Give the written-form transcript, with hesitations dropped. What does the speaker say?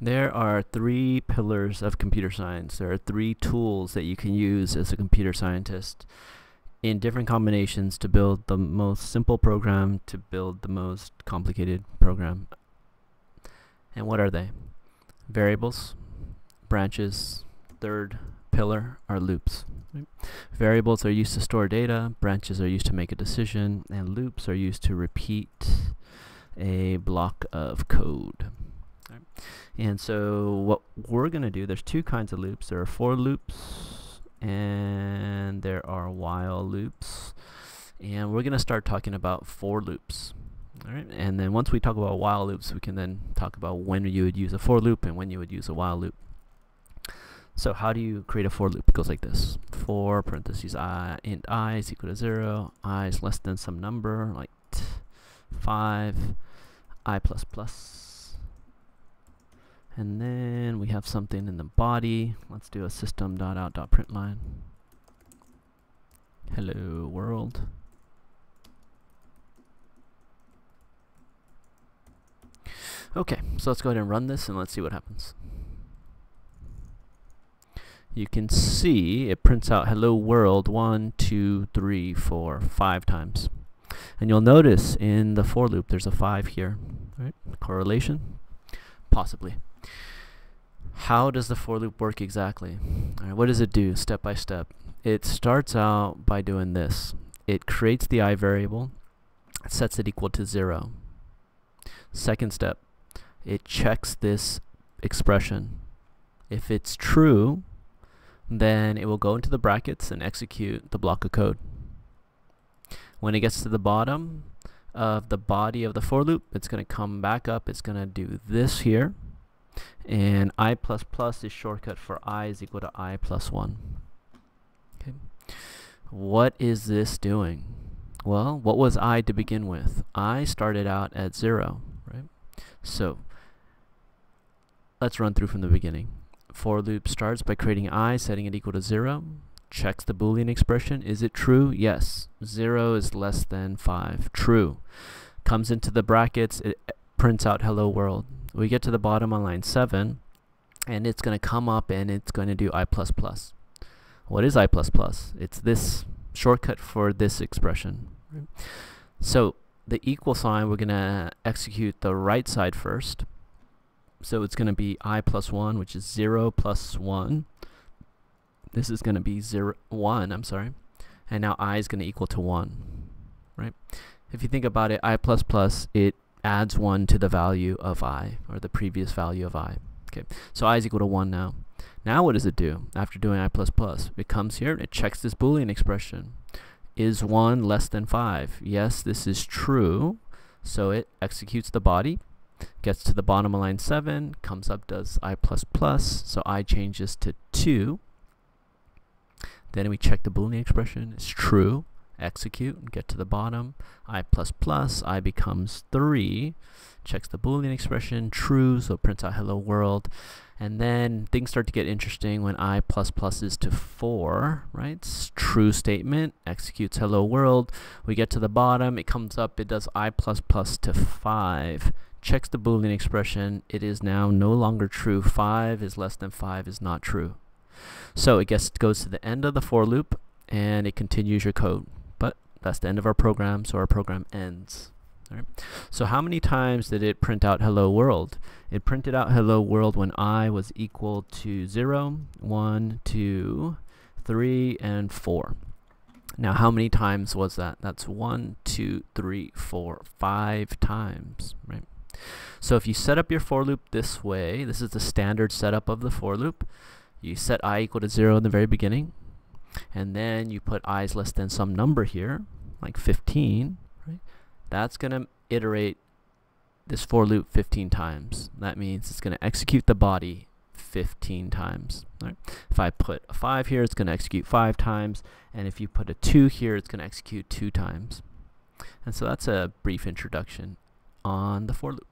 There are three pillars of computer science. There are three tools that you can use as a computer scientist in different combinations to build the most simple program to build the most complicated program. And what are they? Variables, branches, third pillar are loops. Right? Variables are used to store data, branches are used to make a decision, and loops are used to repeat a block of code. Right? And so what we're going to do, there's two kinds of loops. There are for loops and there are while loops. And we're going to start talking about for loops. All right? And then once we talk about while loops, we can then talk about when you would use a for loop and when you would use a while loop. So how do you create a for loop? It goes like this. For parentheses I, int I is equal to 0, I is less than some number like 5, I plus plus. And then we have something in the body. Let's do a system.out.println. Hello world. Okay, so let's go ahead and run this and let's see what happens. You can see it prints out hello world 1, 2, 3, 4, 5 times. And you'll notice in the for loop there's a 5 here. Right? Correlation? Possibly. How does the for loop work exactly? All right, what does it do step by step? It starts out by doing this. It creates the I variable, sets it equal to 0. Second step, it checks this expression. If it's true, then it will go into the brackets and execute the block of code. When it gets to the bottom of the body of the for loop, it's going to come back up. It's going to do this here. And I plus plus is shortcut for I is equal to I plus 1. Okay. What is this doing? Well, what was I to begin with? I started out at 0, right? So let's run through from the beginning. For loop starts by creating I, setting it equal to 0, checks the Boolean expression. Is it true? Yes. 0 is less than 5. True. Comes into the brackets, it prints out hello world. We get to the bottom on line 7, and it's going to come up and it's going to do I plus plus. What is I plus plus? It's this shortcut for this expression. Right? So the equal sign, we're going to execute the right side first. So it's going to be I plus 1, which is 0 plus 1. This is going to be 1, I'm sorry. And now I is going to equal to 1. Right? If you think about it, I plus plus, it adds 1 to the value of I, or the previous value of I. Okay, so I is equal to 1 now. Now what does it do after doing I plus plus? It comes here and it checks this Boolean expression. Is 1 less than 5? Yes, this is true. So it executes the body. Gets to the bottom of line 7, comes up, does I plus plus, so I changes to 2. Then we check the Boolean expression, it's true, execute, and get to the bottom, I plus plus, I becomes 3, checks the Boolean expression, true, so it prints out hello world, and then things start to get interesting when I plus plus is to 4, right? It's true statement, executes hello world, we get to the bottom, it comes up, it does I plus plus to 5, checks the Boolean expression, it is now no longer true. 5 is less than 5 is not true. So it goes to the end of the for loop and it continues your code. But that's the end of our program, so our program ends. All right. So how many times did it print out hello world? It printed out hello world when I was equal to 0, 1, 2, 3, and 4. Now how many times was that? That's 1, 2, 3, 4, 5 times, right? So if you set up your for loop this way, this is the standard setup of the for loop. You set I equal to 0 in the very beginning, and then you put I is less than some number here, like 15, right? That's going to iterate this for loop 15 times. That means it's going to execute the body 15 times. Right? If I put a 5 here, it's going to execute 5 times, and if you put a 2 here, it's going to execute 2 times. And so that's a brief introduction on the for loop.